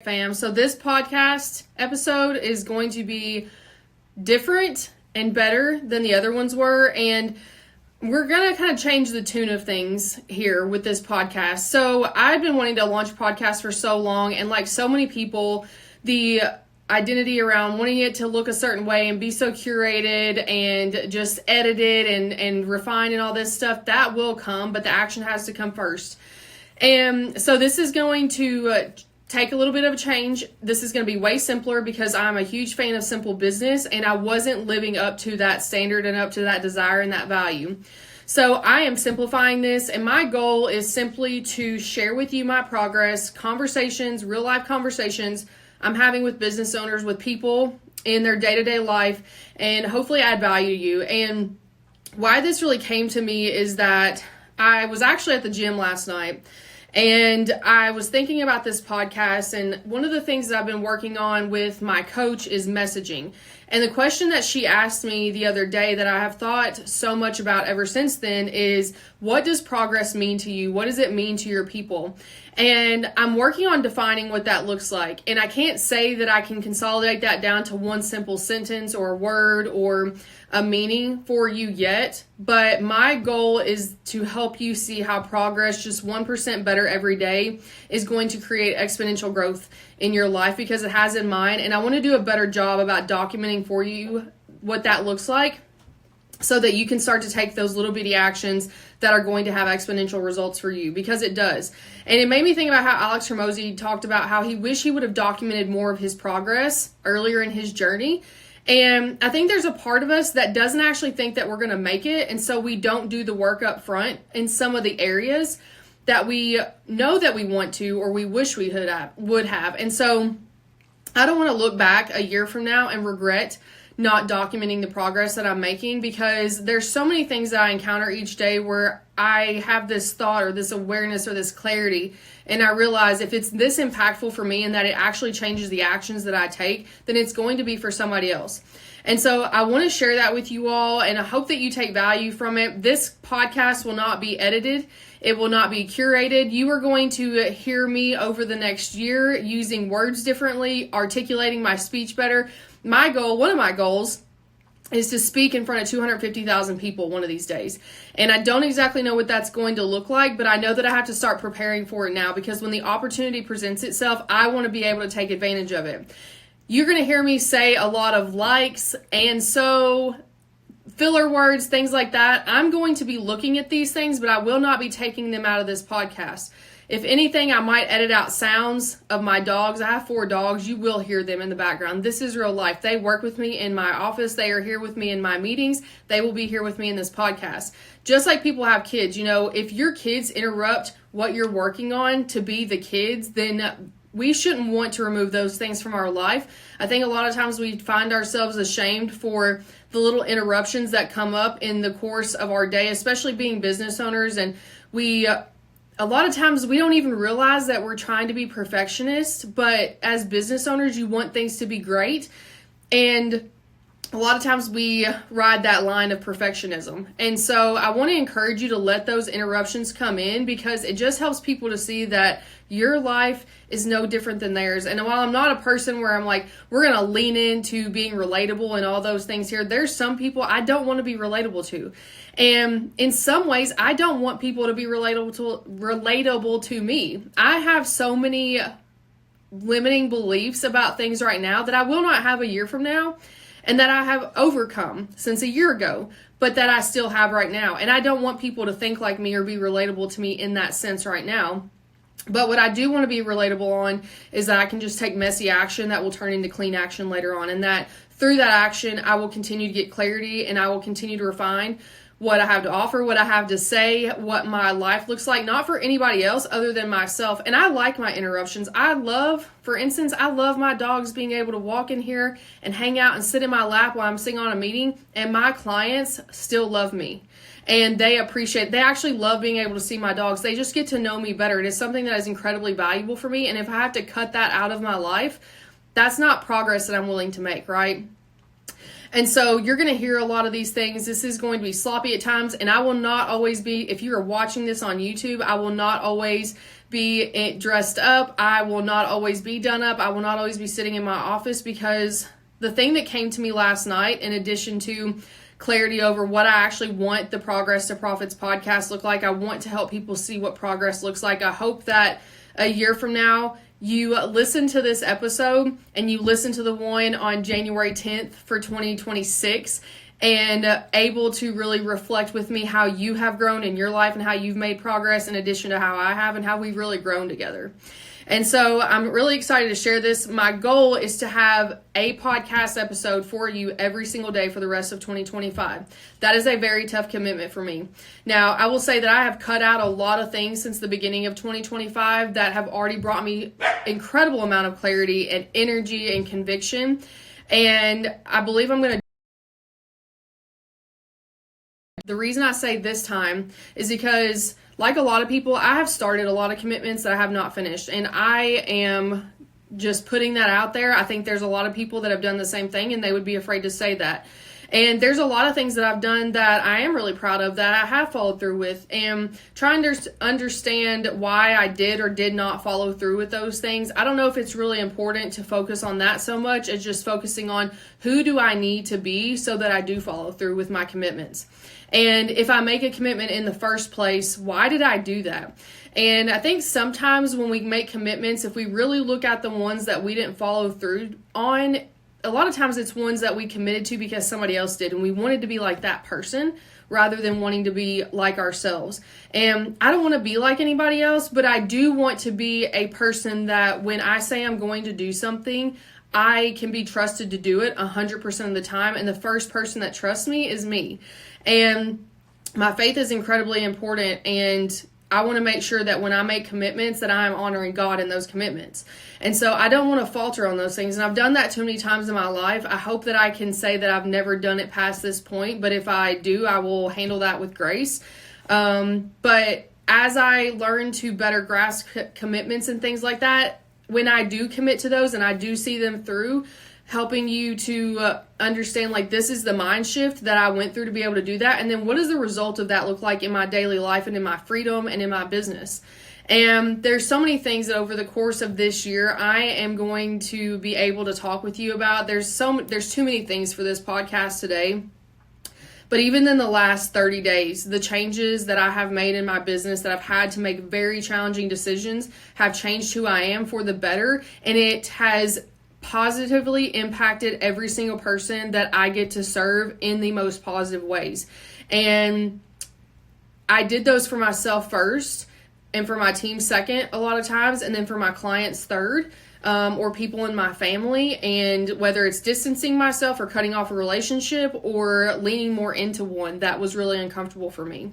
Fam. So this podcast episode is going to be different and better than the other ones were, and we're going to kind of change the tune of things here with this podcast. So I've been wanting to launch a podcast for so long, and like so many people, the identity around wanting it to look a certain way and be so curated and just edited and refined and all this stuff, that will come, but the action has to come first. And so this is going to take a little bit of a change. This is going to be way simpler because I'm a huge fan of simple business, and I wasn't living up to that standard and up to that desire and that value. So I am simplifying this, and my goal is simply to share with you my progress, conversations, real life conversations I'm having with business owners, with people in their day-to-day life, and hopefully add value to you. And why this really came to me is that I was actually at the gym last night, and I was thinking about this podcast, and one of the things that I've been working on with my coach is messaging. And the question that she asked me the other day that I have thought so much about ever since then is, what does progress mean to you? What does it mean to your people? And I'm working on defining what that looks like. And I can't say that I can consolidate that down to one simple sentence or a word or a meaning for you yet. But my goal is to help you see how progress, just 1% better every day, is going to create exponential growth in your life, because it has in mine. And I want to do a better job about documenting for you what that looks like, so that you can start to take those little bitty actions that are going to have exponential results for you, because it does. And it made me think about how Alex Hormozi talked about how he wished he would have documented more of his progress earlier in his journey. And I think there's a part of us that doesn't actually think that we're going to make it. And so we don't do the work up front in some of the areas that we know that we want to, or we wish we would have. And so I don't want to look back a year from now and regret not documenting the progress that I'm making, because there's so many things that I encounter each day where I have this thought or this awareness or this clarity, and I realize if it's this impactful for me and that it actually changes the actions that I take, then it's going to be for somebody else. And so I want to share that with you all, and I hope that you take value from it. This podcast will not be edited. It will not be curated. You are going to hear me over the next year using words differently, articulating my speech better. My goal, one of my goals, is to speak in front of 250,000 people one of these days. And I don't exactly know what that's going to look like, but I know that I have to start preparing for it now, because when the opportunity presents itself, I want to be able to take advantage of it. You're going to hear me say a lot of likes and so, filler words, things like that. I'm going to be looking at these things, but I will not be taking them out of this podcast. If anything, I might edit out sounds of my dogs. I have 4 dogs. You will hear them in the background. This is real life. They work with me in my office. They are here with me in my meetings. They will be here with me in this podcast. Just like people have kids, if your kids interrupt what you're working on to be the kids, then we shouldn't want to remove those things from our life. I think a lot of times we find ourselves ashamed for the little interruptions that come up in the course of our day, especially being business owners. And a lot of times we don't even realize that we're trying to be perfectionists, but as business owners, you want things to be great. And a lot of times we ride that line of perfectionism. And so I want to encourage you to let those interruptions come in, because it just helps people to see that your life is no different than theirs. And while I'm not a person where I'm like, we're going to lean into being relatable and all those things here, there's some people I don't want to be relatable to. And in some ways, I don't want people to be relatable to me. I have so many limiting beliefs about things right now that I will not have a year from now, and that I have overcome since a year ago, but that I still have right now. And I don't want people to think like me or be relatable to me in that sense right now. But what I do want to be relatable on is that I can just take messy action that will turn into clean action later on. And that through that action, I will continue to get clarity, and I will continue to refine what I have to offer, what I have to say, what my life looks like, not for anybody else other than myself. And I like my interruptions. For instance, I love my dogs being able to walk in here and hang out and sit in my lap while I'm sitting on a meeting, and my clients still love me. And they actually love being able to see my dogs. They just get to know me better. It is something that is incredibly valuable for me. And if I have to cut that out of my life, that's not progress that I'm willing to make, right? And so you're going to hear a lot of these things. This is going to be sloppy at times, and I will not always be, if you are watching this on YouTube, I will not always be dressed up. I will not always be done up. I will not always be sitting in my office, because the thing that came to me last night, in addition to clarity over what I actually want the Progress to Profits podcast look like, I want to help people see what progress looks like. I hope that a year from now, you listen to this episode and you listen to the one on January 10th for 2026 and able to really reflect with me how you have grown in your life and how you've made progress, in addition to how I have and how we've really grown together. And so I'm really excited to share this. My goal is to have a podcast episode for you every single day for the rest of 2025. That is a very tough commitment for me. Now, I will say that I have cut out a lot of things since the beginning of 2025 that have already brought me incredible amount of clarity and energy and conviction. And I believe I'm going to. The reason I say this time is because, like a lot of people, I have started a lot of commitments that I have not finished. And I am just putting that out there. I think there's a lot of people that have done the same thing and they would be afraid to say that. And there's a lot of things that I've done that I am really proud of, that I have followed through with, and trying to understand why I did or did not follow through with those things. I don't know if it's really important to focus on that so much as just focusing on who do I need to be so that I do follow through with my commitments. And if I make a commitment in the first place, why did I do that? And I think sometimes when we make commitments, if we really look at the ones that we didn't follow through on, a lot of times it's ones that we committed to because somebody else did, and we wanted to be like that person rather than wanting to be like ourselves. And I don't want to be like anybody else, but I do want to be a person that when I say I'm going to do something, I can be trusted to do it 100% of the time. And the first person that trusts me is me. And my faith is incredibly important, and I want to make sure that when I make commitments that I am honoring God in those commitments. And so I don't want to falter on those things. And I've done that too many times in my life. I hope that I can say that I've never done it past this point, but if I do, I will handle that with grace. But as I learn to better grasp commitments and things like that, when I do commit to those and I do see them through, helping you to understand, like, this is the mind shift that I went through to be able to do that. And then what does the result of that look like in my daily life and in my freedom and in my business? And there's so many things that over the course of this year, I am going to be able to talk with you about. There's too many things for this podcast today. But even in the last 30 days, the changes that I have made in my business, that I've had to make very challenging decisions, have changed who I am for the better. And it has positively impacted every single person that I get to serve in the most positive ways. And I did those for myself first, and for my team second a lot of times, and then for my clients third, or people in my family. And whether it's distancing myself or cutting off a relationship or leaning more into one that was really uncomfortable for me.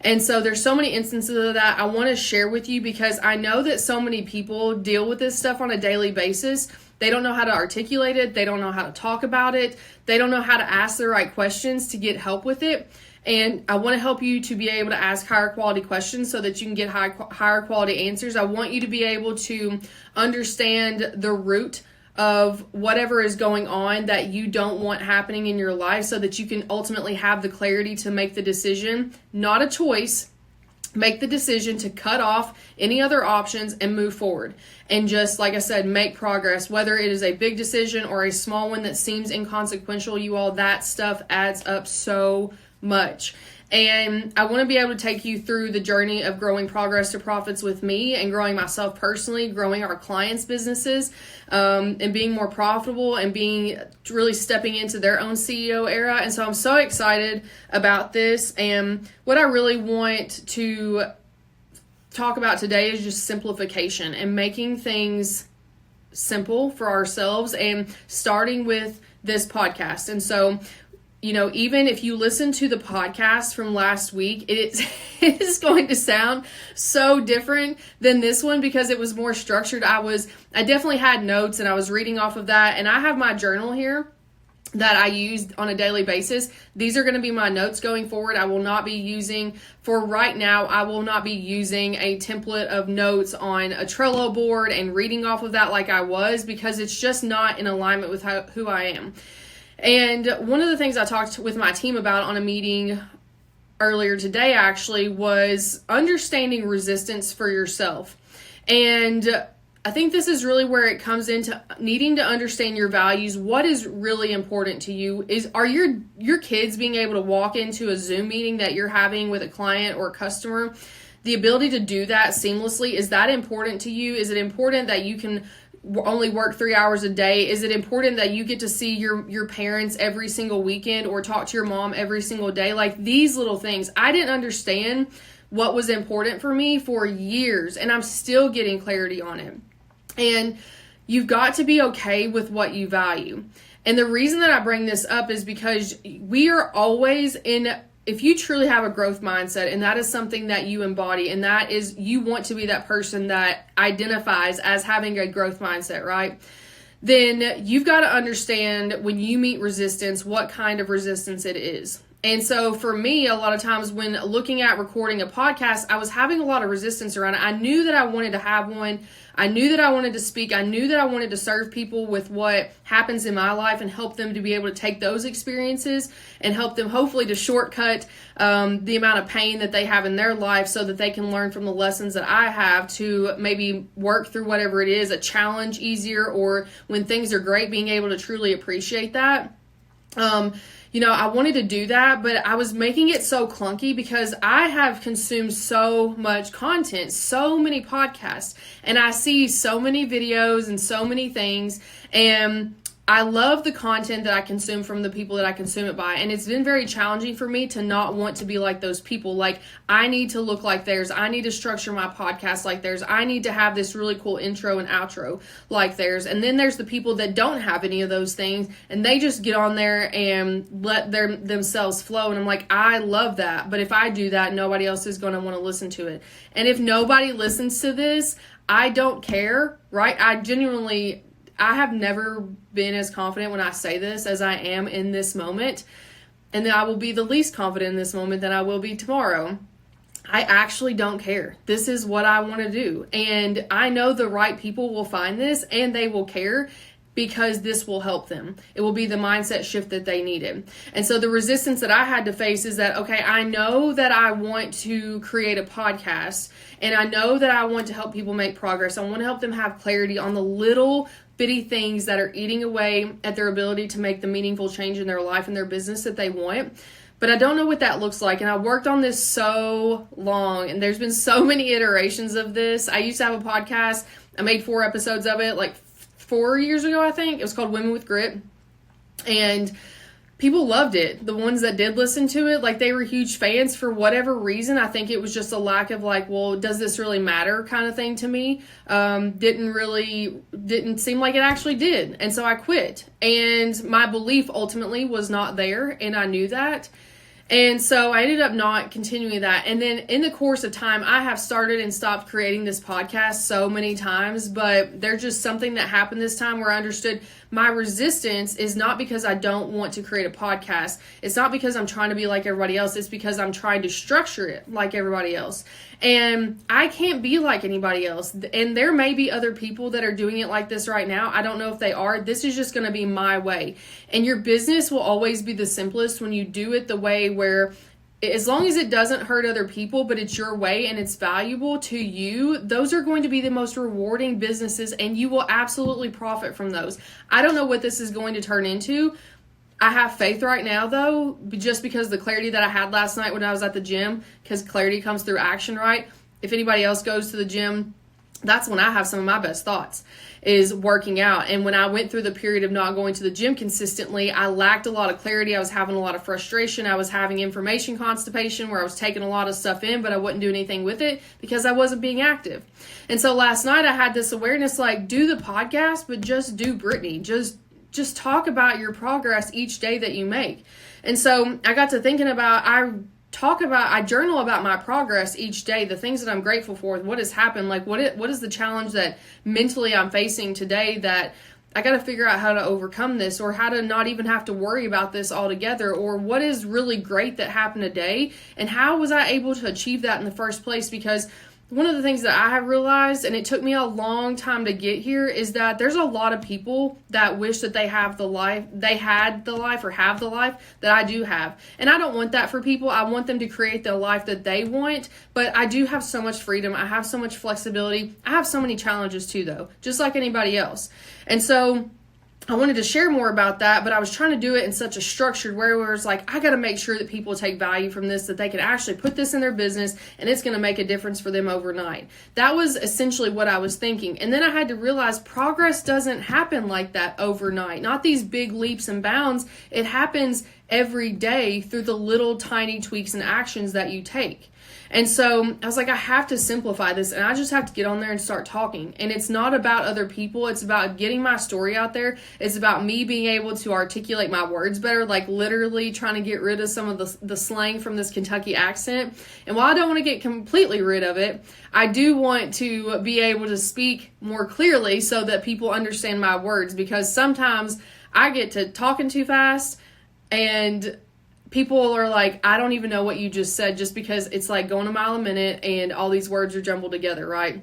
And so there's so many instances of that I want to share with you, because I know that so many people deal with this stuff on a daily basis. They don't know how to articulate it. They don't know how to talk about it. They don't know how to ask the right questions to get help with it. And I want to help you to be able to ask higher quality questions so that you can get higher quality answers. I want you to be able to understand the root of whatever is going on that you don't want happening in your life, so that you can ultimately have the clarity to make the decision, not a choice. Make the decision to cut off any other options and move forward. And just, like I said, make progress. Whether it is a big decision or a small one that seems inconsequential, you all, that stuff adds up so much. And I want to be able to take you through the journey of growing Progress to Profits with me, and growing myself personally, growing our clients' businesses, and being more profitable, and being really stepping into their own CEO era. And so I'm so excited about this. And what I really want to talk about today is just simplification and making things simple for ourselves, and starting with this podcast. And so, you know, even if you listen to the podcast from last week, it is going to sound so different than this one, because it was more structured. I definitely had notes, and I was reading off of that, and I have my journal here that I use on a daily basis. These are going to be my notes going forward. I will not be using, for right now, I will not be using a template of notes on a Trello board and reading off of that like I was, because it's just not in alignment with who I am. And one of the things I talked with my team about on a meeting earlier today actually was understanding resistance for yourself. And I think this is really where it comes into needing to understand your values. What is really important to you? Are your kids being able to walk into a Zoom meeting that you're having with a client or a customer? The ability to do that seamlessly, is that important to you? Is it important that you can only work 3 hours a day? Is it important that you get to see your parents every single weekend or talk to your mom every single day? Like these little things. I didn't understand what was important for me for years, and I'm still getting clarity on it. And you've got to be okay with what you value. And the reason that I bring this up is because we are always if you truly have a growth mindset, and that is something that you embody, and that is you want to be that person that identifies as having a growth mindset, right? Then you've got to understand when you meet resistance, what kind of resistance it is. And so for me, a lot of times when looking at recording a podcast, I was having a lot of resistance around it. I knew that I wanted to have one. I knew that I wanted to speak. I knew that I wanted to serve people with what happens in my life and help them to be able to take those experiences and help them hopefully to shortcut the amount of pain that they have in their life so that they can learn from the lessons that I have to maybe work through whatever it is, a challenge easier, or when things are great, being able to truly appreciate that. I wanted to do that, but I was making it so clunky because I have consumed so much content, so many podcasts, and I see so many videos and so many things, and I love the content that I consume from the people that I consume it by, and it's been very challenging for me to not want to be like those people. Like, I need to look like theirs. I need to structure my podcast like theirs. I need to have this really cool intro and outro like theirs. And then there's the people that don't have any of those things, and they just get on there and let themselves flow. And I'm like, I love that. But if I do that, nobody else is going to want to listen to it. And if nobody listens to this, I don't care, right? I have never been as confident when I say this as I am in this moment. And then I will be the least confident in this moment than I will be tomorrow. I actually don't care. This is what I want to do. And I know the right people will find this and they will care because this will help them. It will be the mindset shift that they needed. And so the resistance that I had to face is that, okay, I know that I want to create a podcast and I know that I want to help people make progress. I want to help them have clarity on the little bitty things that are eating away at their ability to make the meaningful change in their life and their business that they want. But I don't know what that looks like. And I worked on this so long, and there's been so many iterations of this. I used to have a podcast. I made 4 episodes of it like 4 years ago, I think. It was called Women with Grit. And people loved it. The ones that did listen to it, like, they were huge fans for whatever reason. I think it was just a lack of like, well, does this really matter kind of thing to me. Didn't seem like it actually did. And so I quit. And my belief ultimately was not there. And I knew that. And so I ended up not continuing that. And then in the course of time, I have started and stopped creating this podcast so many times, but there's just something that happened this time where I understood my resistance is not because I don't want to create a podcast. It's not because I'm trying to be like everybody else. It's because I'm trying to structure it like everybody else. And I can't be like anybody else. And there may be other people that are doing it like this right now. I don't know if they are. This is just going to be my way. And your business will always be the simplest when you do it the way where, as long as it doesn't hurt other people, but it's your way and it's valuable to you, those are going to be the most rewarding businesses, and you will absolutely profit from those. I don't know what this is going to turn into. I have faith right now, though, just because the clarity that I had last night when I was at the gym, because clarity comes through action, right? If anybody else goes to the gym, that's when I have some of my best thoughts, is working out. And when I went through the period of not going to the gym consistently, I lacked a lot of clarity. I was having a lot of frustration. I was having information constipation where I was taking a lot of stuff in, but I wouldn't do anything with it because I wasn't being active. And so last night I had this awareness, like, do the podcast, but just do Brittany. Just talk about your progress each day that you make. And so I got to thinking about, I journal about my progress each day, the things that I'm grateful for, what has happened, like what is the challenge that mentally I'm facing today that I got to figure out how to overcome this, or how to not even have to worry about this altogether, or what is really great that happened today and how was I able to achieve that in the first place? Because one of the things that I have realized, and it took me a long time to get here, is that there's a lot of people that wish that they had the life that I do have. And I don't want that for people. I want them to create the life that they want, but I do have so much freedom. I have so much flexibility. I have so many challenges too, though, just like anybody else. And so I wanted to share more about that, but I was trying to do it in such a structured way where it's like, I got to make sure that people take value from this, that they can actually put this in their business and it's going to make a difference for them overnight. That was essentially what I was thinking. And then I had to realize progress doesn't happen like that overnight. Not these big leaps and bounds. It happens every day through the little tiny tweaks and actions that you take. And so I was like, I have to simplify this, and I just have to get on there and start talking. And it's not about other people. It's about getting my story out there. It's about me being able to articulate my words better, like literally trying to get rid of some of the slang from this Kentucky accent. And while I don't want to get completely rid of it, I do want to be able to speak more clearly so that people understand my words, because sometimes I get to talking too fast and people are like, I don't even know what you just said, just because it's like going a mile a minute and all these words are jumbled together, right?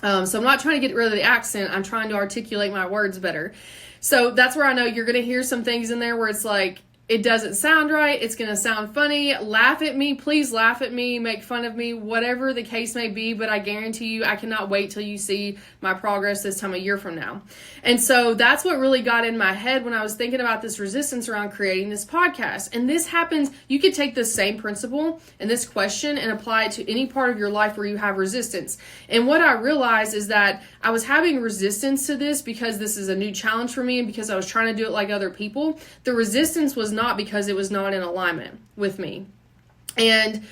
So I'm not trying to get rid of the accent. I'm trying to articulate my words better. So that's where I know you're going to hear some things in there where it's like, it doesn't sound right. It's going to sound funny. Laugh at me. Please laugh at me. Make fun of me. Whatever the case may be. But I guarantee you, I cannot wait till you see my progress this time a year from now. And so that's what really got in my head when I was thinking about this resistance around creating this podcast. And this happens, you could take this same principle and this question and apply it to any part of your life where you have resistance. And what I realized is that I was having resistance to this because this is a new challenge for me and because I was trying to do it like other people. The resistance was not because it was not in alignment with me. And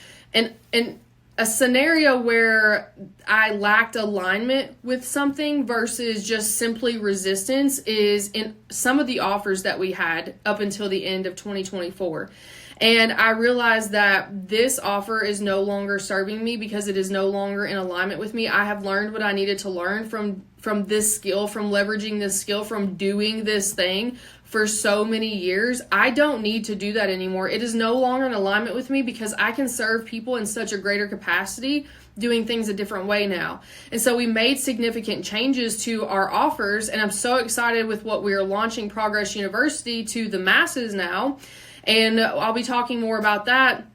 a scenario where I lacked alignment with something versus just simply resistance is in some of the offers that we had up until the end of 2024. And I realized that this offer is no longer serving me because it is no longer in alignment with me. I have learned what I needed to learn from this skill, from leveraging this skill, from doing this thing for so many years. I don't need to do that anymore. It is no longer in alignment with me because I can serve people in such a greater capacity doing things a different way now. And so we made significant changes to our offers, and I'm so excited with what we are launching Progress University to the masses now. And I'll be talking more about that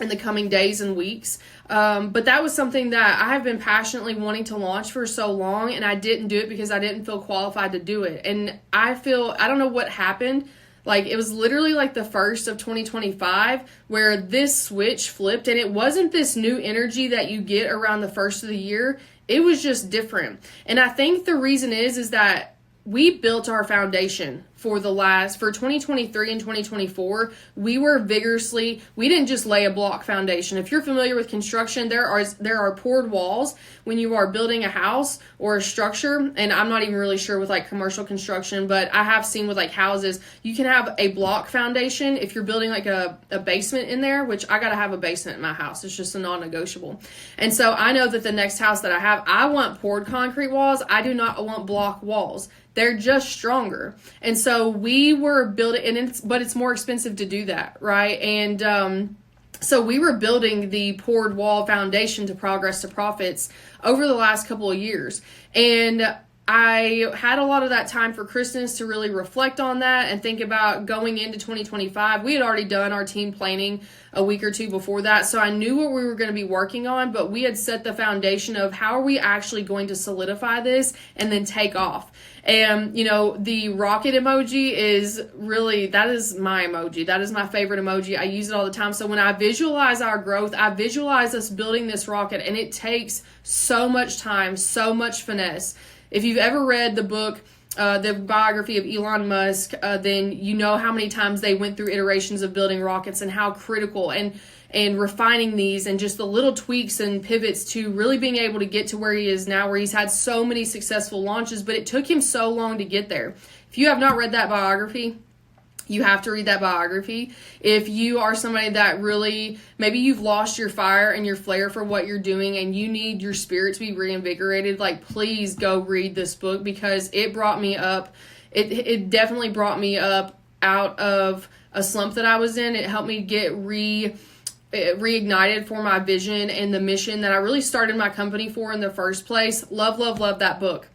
in the coming days and weeks. But that was something that I have been passionately wanting to launch for so long, and I didn't do it because I didn't feel qualified to do it. And I don't know what happened. Like, it was literally like the 1st of 2025 where this switch flipped, and it wasn't this new energy that you get around the 1st of the year. It was just different. And I think the reason is that we built our foundation for 2023 and 2024. We didn't just lay a block foundation. If you're familiar with construction, there are poured walls when you are building a house or a structure. And I'm not even really sure with like commercial construction, but I have seen with like houses, you can have a block foundation if you're building like a basement in there, which I got to have a basement in my house. It's just a non-negotiable. And so I know that the next house that I have, I want poured concrete walls. I do not want block walls. They're just stronger. And so we were building, but it's more expensive to do that, right? And so we were building the poured wall foundation to Progress to Profits over the last couple of years. And I had a lot of that time for Christmas to really reflect on that and think about going into 2025. We had already done our team planning a week or two before that, so I knew what we were going to be working on, but we had set the foundation of how are we actually going to solidify this and then take off. And, the rocket emoji that is my emoji. That is my favorite emoji. I use it all the time. So when I visualize our growth, I visualize us building this rocket, and it takes so much time, so much finesse. If you've ever read the book, the biography of Elon Musk, then you know how many times they went through iterations of building rockets and how critical and refining these and just the little tweaks and pivots to really being able to get to where he is now, where he's had so many successful launches, but it took him so long to get there. If you have not read that biography, you have to read that biography. If you are somebody that really, maybe you've lost your fire and your flair for what you're doing and you need your spirit to be reinvigorated, please go read this book, because it brought me up. It definitely brought me up out of a slump that I was in. It helped me reignited for my vision and the mission that I really started my company for in the first place. Love, love, love that book.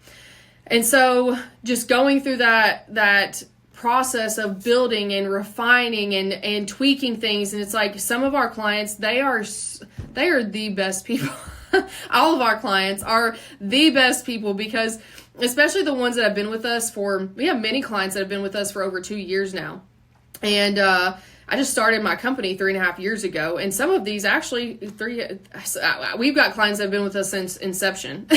And so just going through that process of building and refining and tweaking things. And it's like some of our clients, they are the best people. All of our clients are the best people, because especially the ones that have been with us we have many clients that have been with us for over 2 years now. And I just started my company 3.5 years ago. And some of these actually we've got clients that have been with us since inception.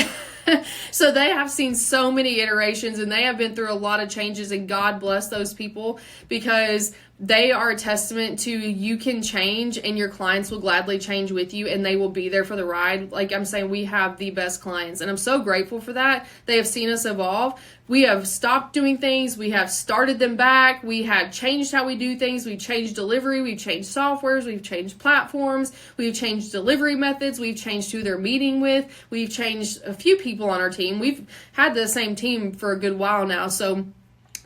So they have seen so many iterations, and they have been through a lot of changes, and God bless those people, because they are a testament to you can change and your clients will gladly change with you, and they will be there for the ride. Like I'm saying, we have the best clients, and I'm so grateful for that. They have seen us evolve. We have stopped doing things. We have started them back. We have changed how we do things. We've changed delivery. We've changed softwares. We've changed platforms. We've changed delivery methods. We've changed who they're meeting with. We've changed a few people on our team. We've had the same team for a good while now. So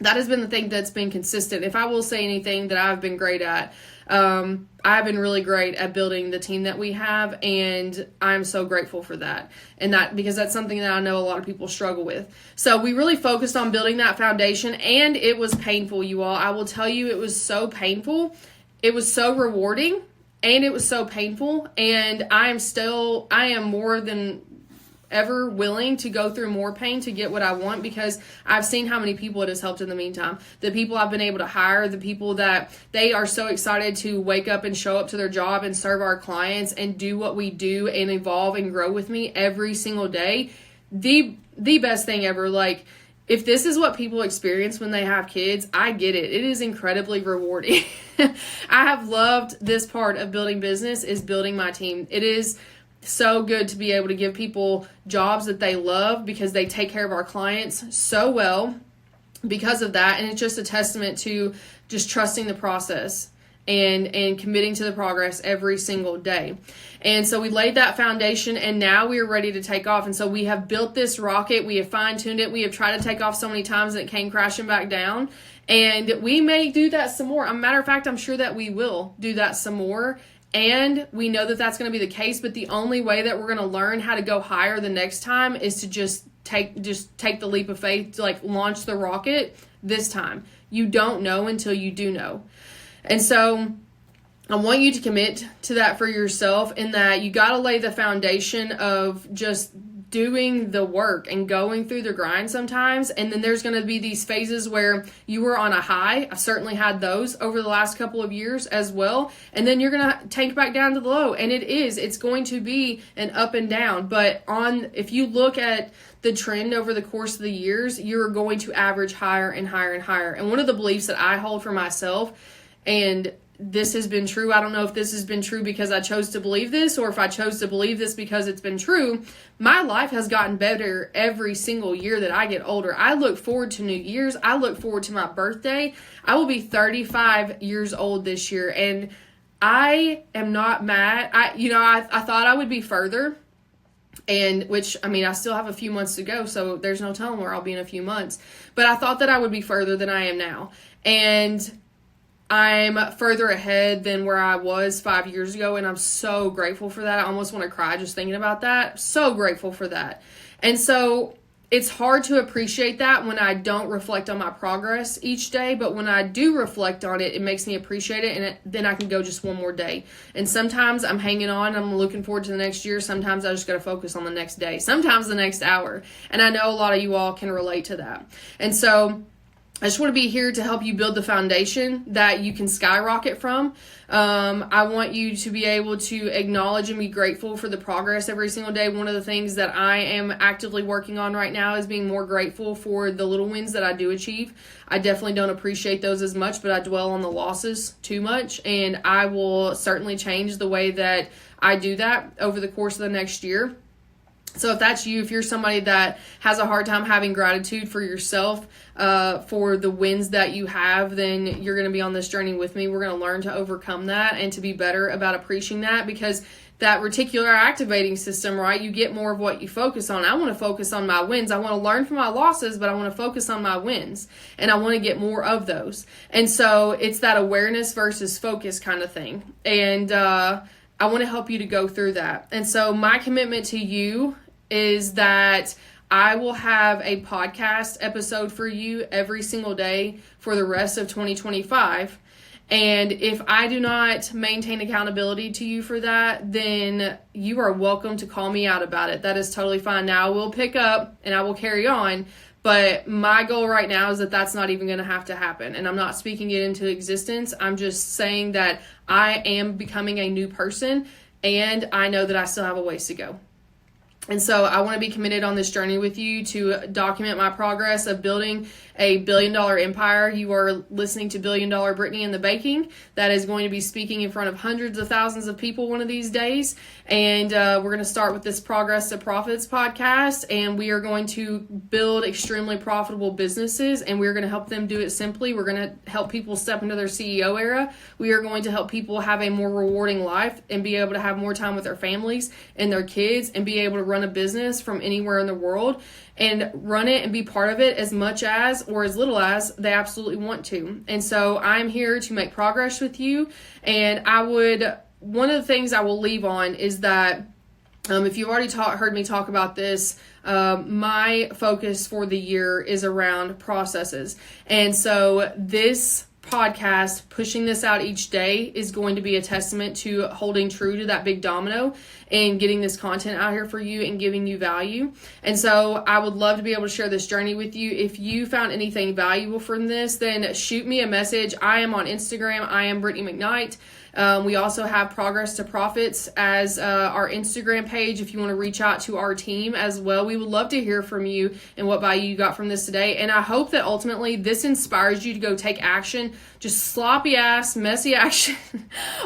that has been the thing that's been consistent. If I will say anything that I've been great at, I've been really great at building the team that we have, and I'm so grateful for that. And that, because that's something that I know a lot of people struggle with. So we really focused on building that foundation, and it was painful, you all. I will tell you, it was so painful. It was so rewarding, and it was so painful. And I am more than ever willing to go through more pain to get what I want, because I've seen how many people it has helped in the meantime. The people I've been able to hire, the people that they are so excited to wake up and show up to their job and serve our clients and do what we do and evolve and grow with me every single day. The best thing ever. Like, if this is what people experience when they have kids, I get it. It is incredibly rewarding. I have loved this part of building business, is building my team. It is so good to be able to give people jobs that they love, because they take care of our clients so well because of that. And it's just a testament to just trusting the process and committing to the progress every single day. And so we laid that foundation, and now we are ready to take off. And so we have built this rocket. We have fine-tuned it. We have tried to take off so many times that it came crashing back down. And we may do that some more. As a matter of fact, I'm sure that we will do that some more. And we know that that's going to be the case, but the only way that we're going to learn how to go higher the next time is to just take the leap of faith, to like launch the rocket this time. You don't know until you do know. And so I want you to commit to that for yourself, in that you got to lay the foundation of just doing the work and going through the grind sometimes. And then there's going to be these phases where you were on a high. I certainly had those over the last couple of years as well. And then you're going to tank back down to the low. And it's going to be an up and down. But if you look at the trend over the course of the years, you're going to average higher and higher and higher. And one of the beliefs that I hold for myself, and this has been true. I don't know if this has been true because I chose to believe this, or if I chose to believe this because it's been true. My life has gotten better every single year that I get older. I look forward to New Year's. I look forward to my birthday. I will be 35 years old this year, and I am not mad. I thought I would be further, and I still have a few months to go, so there's no telling where I'll be in a few months. But I thought that I would be further than I am now. And I'm further ahead than where I was 5 years ago, and I'm so grateful for that. I almost want to cry just thinking about that. So grateful for that. And so it's hard to appreciate that when I don't reflect on my progress each day, but when I do reflect on it, it makes me appreciate it, and then I can go just one more day. And sometimes I'm hanging on, I'm looking forward to the next year. Sometimes I just got to focus on the next day, sometimes the next hour. And I know a lot of you all can relate to that. And so I just want to be here to help you build the foundation that you can skyrocket from. I want you to be able to acknowledge and be grateful for the progress every single day. One of the things that I am actively working on right now is being more grateful for the little wins that I do achieve. I definitely don't appreciate those as much, but I dwell on the losses too much, and I will certainly change the way that I do that over the course of the next year. So if that's you, if you're somebody that has a hard time having gratitude for yourself, for the wins that you have, then you're going to be on this journey with me. We're going to learn to overcome that and to be better about appreciating that, because that reticular activating system, right? You get more of what you focus on. I want to focus on my wins. I want to learn from my losses, but I want to focus on my wins, and I want to get more of those. And so it's that awareness versus focus kind of thing. And, I want to help you to go through that. And so my commitment to you is that I will have a podcast episode for you every single day for the rest of 2025. And if I do not maintain accountability to you for that, then you are welcome to call me out about it. That is totally fine. Now, I will pick up and I will carry on, but my goal right now is that that's not even going to have to happen. And I'm not speaking it into existence. I'm just saying that I am becoming a new person, and I know that I still have a ways to go. And so I want to be committed on this journey with you to document my progress of building a $1 billion empire. You are listening to $1 Billion Brittany in the Baking. That is going to be speaking in front of hundreds of thousands of people one of these days. And we're going to start with this Progress to Profits podcast. And we are going to build extremely profitable businesses. And we're going to help them do it simply. We're going to help people step into their CEO era. We are going to help people have a more rewarding life and be able to have more time with their families and their kids and be able to run a business from anywhere in the world and run it and be part of it as much as or as little as they absolutely want to. And so I'm here to make progress with you. And one of the things I will leave on is that if you've already heard me talk about this, my focus for the year is around processes. And so this podcast, pushing this out each day, is going to be a testament to holding true to that big domino and getting this content out here for you and giving you value. And so I would love to be able to share this journey with you. If you found anything valuable from this, then shoot me a message. I am on Instagram. I am Brittany McKnight. We also have Progress to Profits as our Instagram page if you want to reach out to our team as well. We would love to hear from you and what value you got from this today. And I hope that ultimately this inspires you to go take action, just sloppy ass, messy action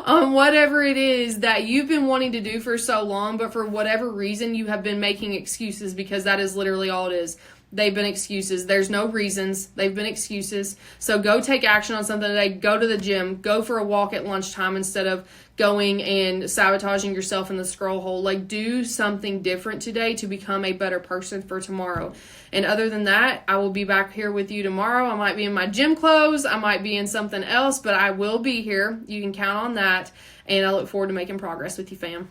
on whatever it is that you've been wanting to do for so long, but for whatever reason you have been making excuses, because that is literally all it is. They've been excuses. There's no reasons. They've been excuses. So go take action on something today. Go to the gym. Go for a walk at lunchtime instead of going and sabotaging yourself in the scroll hole. Like, do something different today to become a better person for tomorrow. And other than that, I will be back here with you tomorrow. I might be in my gym clothes. I might be in something else, but I will be here. You can count on that. And I look forward to making progress with you, fam.